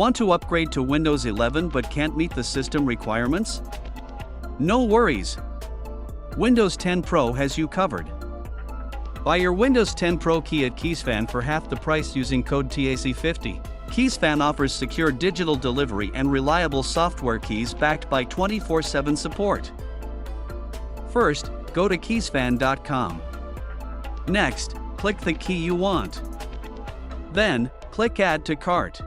Want to upgrade to Windows 11 but can't meet the system requirements? No worries. Windows 10 Pro has you covered. Buy your Windows 10 Pro key at KeysFan for half the price using code TAC50. KeysFan offers secure digital delivery and reliable software keys backed by 24/7 support. First, go to keysfan.com. Next, click the key you want. Then, click Add to Cart.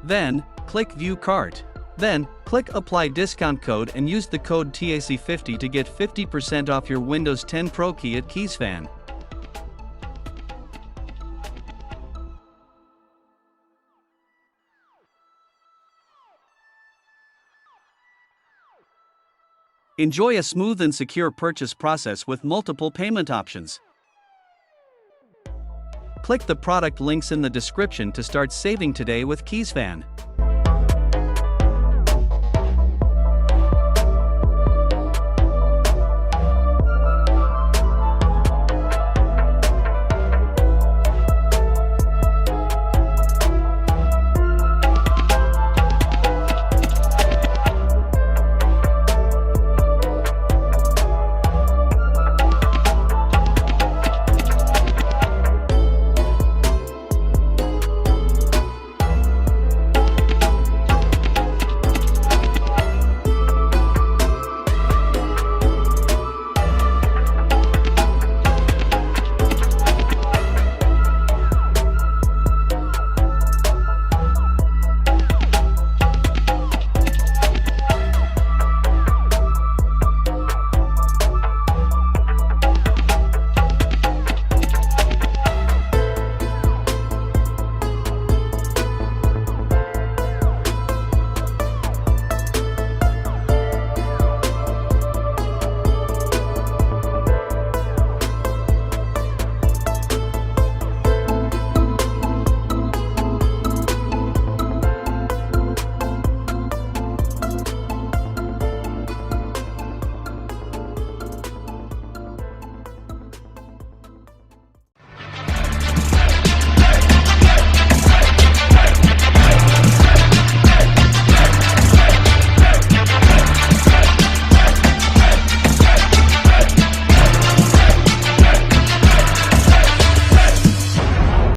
Then, click View Cart. Then, click Apply Discount Code and use the code TAC50 to get 50% off your Windows 10 Pro key at KeysFan. Enjoy a smooth and secure purchase process with multiple payment options. Click the product links in the description to start saving today with KeysFan.